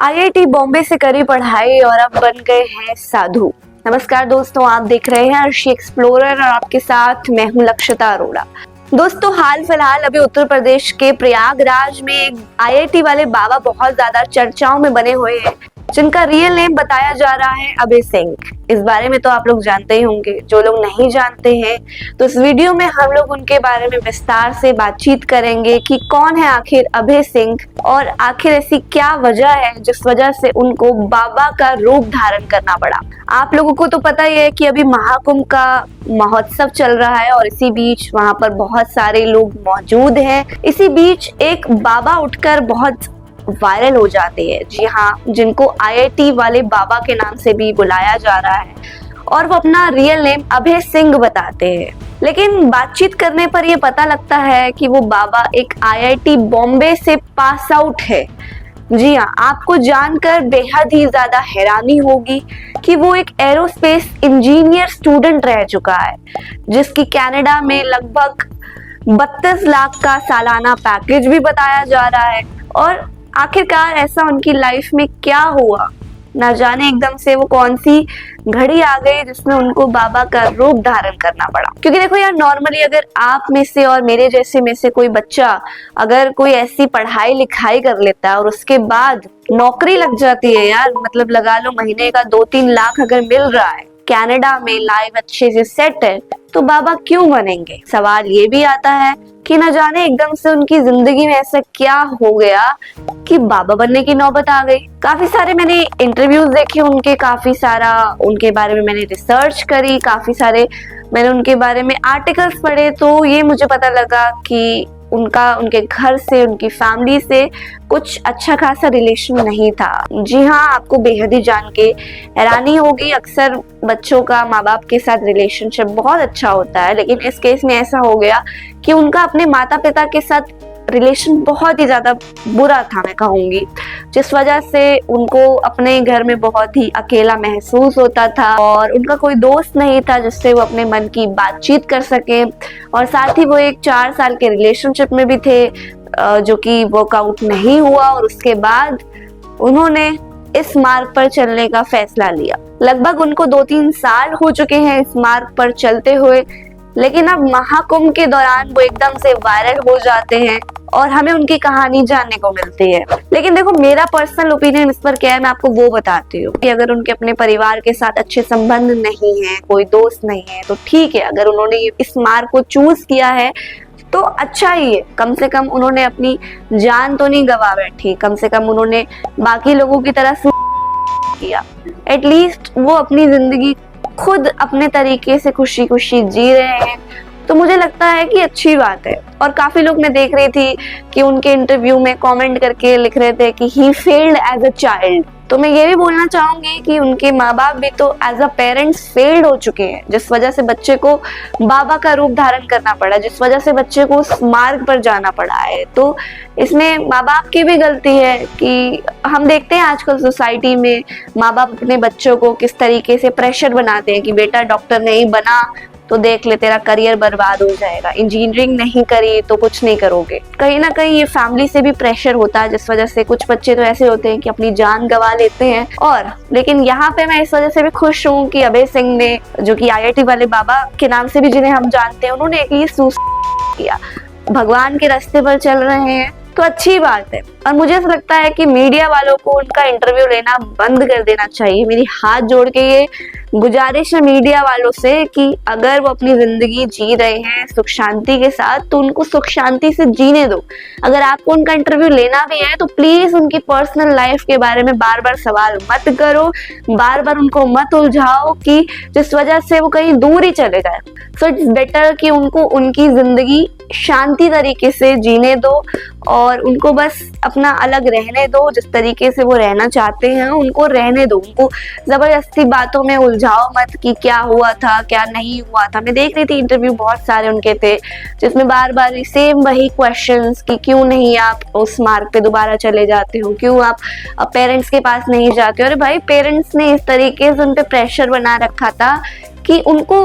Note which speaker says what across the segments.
Speaker 1: IIT Bombay से करी पढ़ाई और अब बन गए हैं साधु। नमस्कार दोस्तों, आप देख रहे हैं अर्शी एक्सप्लोरर और आपके साथ मैं हूं लक्षिता अरोड़ा। दोस्तों, हाल फिलहाल अभी उत्तर प्रदेश के प्रयागराज में एक आईआईटी वाले बाबा बहुत ज्यादा चर्चाओं में बने हुए हैं, जिनका रियल नेम बताया जा रहा है अभय सिंह। इस बारे में तो आप लोग जानते ही होंगे। जो लोग नहीं जानते हैं तो इस वीडियो में हम लोग उनके बारे में विस्तार से बातचीत करेंगे कि कौन है आखिर अभय सिंह और आखिर ऐसी क्या वजह है जिस वजह से उनको बाबा का रूप धारण करना पड़ा। आप लोगों को तो पता ही है कि अभी महाकुंभ का महोत्सव चल रहा है और इसी बीच वहां पर बहुत सारे लोग मौजूद हैं। इसी बीच एक बाबा उठकर बहुत वायरल हो जाते हैं, जी हाँ, जिनको आईआईटी वाले बाबा के नाम से भी बुलाया जा रहा है और वो अपना रियल नेम अभय सिंह बताते हैं। लेकिन बातचीत करने पर यह पता लगता है कि वो बाबा एक आईआईटी बॉम्बे से पास आउट है। जी हाँ, आपको जानकर बेहद ही ज्यादा हैरानी होगी कि वो एक एरोस्पेस इंजीनियर स्टूडेंट रह चुका है, जिसकी कनाडा में लगभग 32 लाख का सालाना पैकेज भी बताया जा रहा है। और आखिरकार ऐसा उनकी लाइफ में क्या हुआ, ना जाने एकदम से वो कौन सी घड़ी आ गई जिसमें उनको बाबा का रूप धारण करना पड़ा। क्योंकि देखो यार, नॉर्मली अगर आप में से और मेरे जैसे में से कोई बच्चा अगर कोई ऐसी पढ़ाई लिखाई कर लेता है और उसके बाद नौकरी लग जाती है यार, मतलब लगा लो महीने का 2-3 लाख अगर मिल रहा है, कनाडा में लाइफ अच्छे से सेट है, तो बाबा क्यों बनेंगे। सवाल ये भी आता है कि न जाने एकदम से उनकी जिंदगी में ऐसा क्या हो गया कि बाबा बनने की नौबत आ गई। काफी सारे मैंने इंटरव्यूज देखे उनके, काफी सारा उनके बारे में मैंने रिसर्च करी, काफी सारे मैंने उनके बारे में आर्टिकल्स पढ़े, तो ये मुझे पता लगा कि उनके घर से, उनकी फैमिली से कुछ अच्छा खासा रिलेशन नहीं था। जी हाँ, आपको बेहद ही जान के हैरानी होगी। अक्सर बच्चों का माँ बाप के साथ रिलेशनशिप बहुत अच्छा होता है, लेकिन इस केस में ऐसा हो गया कि उनका अपने माता पिता के साथ रिलेशन बहुत ही ज्यादा बुरा था, मैं कहूंगी, जिस वजह से उनको अपने घर में बहुत ही अकेला महसूस होता था और उनका कोई दोस्त नहीं था जिससे वो अपने मन की बातचीत कर सके। और साथ ही वो एक 4 साल के रिलेशनशिप में भी थे, जो कि वर्कआउट नहीं हुआ और उसके बाद उन्होंने इस मार्ग पर चलने का फैसला लिया। लगभग उनको 2-3 साल हो चुके हैं इस मार्ग पर चलते हुए, लेकिन अब महाकुंभ के दौरान वो एकदम से वायरल हो जाते हैं और हमें उनकी कहानी जानने को मिलती है। लेकिन देखो, मेरा पर्सनल ओपिनियन इस पर क्या है, मैं आपको वो बताती हूँ कि अगर उनके अपने परिवार के साथ अच्छे संबंध नहीं है, कोई दोस्त नहीं है, तो ठीक है। अगर उन्होंने इस मार्ग को चूज किया है तो अच्छा ही है। कम से कम उन्होंने अपनी जान तो नहीं गवा बैठी, कम से कम उन्होंने बाकी लोगों की तरह किया। एटलीस्ट वो अपनी जिंदगी खुद अपने तरीके से खुशी खुशी जी रहे हैं, तो मुझे लगता है कि अच्छी बात है। और काफी लोग मैं देख रही थी कि उनके इंटरव्यू में कमेंट करके लिख रहे थे कि he failed as a child. तो मैं ये भी बोलना चाहूंगी कि उनके माँ बाप भी तो एज अ पेरेंट्स फेल्ड हो चुके हैं, जिस वजह से बच्चे को बाबा का रूप धारण करना पड़ा, जिस वजह से बच्चे को उस मार्ग पर जाना पड़ा है। तो इसमें माँ बाप की भी गलती है कि हम देखते हैं आजकल सोसाइटी में माँ बाप अपने बच्चों को किस तरीके से प्रेशर बनाते हैं कि बेटा डॉक्टर नहीं बना तो देख ले तेरा करियर बर्बाद हो जाएगा, इंजीनियरिंग नहीं करी तो कुछ नहीं करोगे। कहीं ना कहीं ये फैमिली से भी प्रेशर होता है, जिस वजह से कुछ बच्चे तो ऐसे होते हैं कि अपनी जान गंवा लेते हैं। और लेकिन यहाँ पे मैं इस वजह से भी खुश हूँ कि अभय सिंह ने, जो कि आईआईटी वाले बाबा के नाम से भी जिन्हें हम जानते हैं, उन्होंने एटलीस्ट किया, भगवान के रास्ते पर चल रहे हैं, तो अच्छी बात है। और मुझे ऐसा लगता है कि मीडिया वालों को उनका इंटरव्यू लेना बंद कर देना चाहिए। मेरी हाथ जोड़ के ये गुजारिश है मीडिया वालों से कि अगर वो अपनी जिंदगी जी रहे हैं सुख शांति के साथ, तो उनको सुख शांति से जीने दो। अगर आपको उनका इंटरव्यू लेना भी है तो प्लीज उनकी पर्सनल लाइफ के बारे में बार बार सवाल मत करो, बार बार उनको मत उलझाओ कि जिस वजह से वो कहीं दूर ही चले जाए। सो इट्स बेटर कि उनको उनकी जिंदगी शांति तरीके से जीने दो और उनको बस अपना अलग रहने दो। जिस तरीके से वो रहना चाहते हैं उनको रहने दो, उनको जबरदस्ती बातों में उलझाओ मत कि क्या हुआ था क्या नहीं हुआ था। मैं देख रही थी इंटरव्यू बहुत सारे उनके थे जिसमें बार बार सेम वही क्वेश्चंस कि क्यों नहीं आप उस मार्ग पे दोबारा चले जाते हो, क्यों आप पेरेंट्स के पास नहीं जाते हो। अरे भाई, पेरेंट्स ने इस तरीके से उन पे प्रेशर बना रखा था कि उनको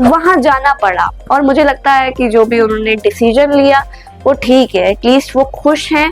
Speaker 1: वहां जाना पड़ा। और मुझे लगता है कि जो भी उन्होंने डिसीजन लिया वो ठीक है, एटलीस्ट वो खुश हैं,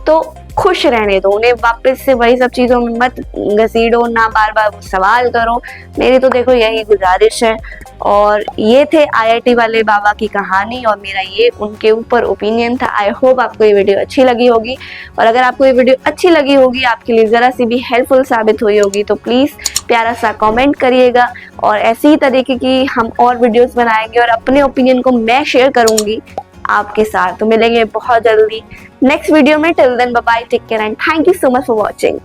Speaker 1: तो खुश रहने दो, उन्हें वापस से वही सब चीज़ों में मत घसीडो, ना बार बार वो सवाल करो। मेरी तो देखो यही गुजारिश है। और ये थे आईआईटी वाले बाबा की कहानी और मेरा ये उनके ऊपर ओपिनियन था। आई होप आपको ये वीडियो अच्छी लगी होगी, और अगर आपको ये वीडियो अच्छी लगी होगी, आपके लिए ज़रा सी भी हेल्पफुल साबित हुई होगी, तो प्लीज़ प्यारा सा कमेंट करिएगा। और ऐसी ही तरीके की हम और वीडियोस बनाएंगे और अपने ओपिनियन को मैं शेयर करूंगी आपके साथ। तो मिलेंगे बहुत जल्दी नेक्स्ट वीडियो में। Till then bye bye, take care and thank you so much for watching.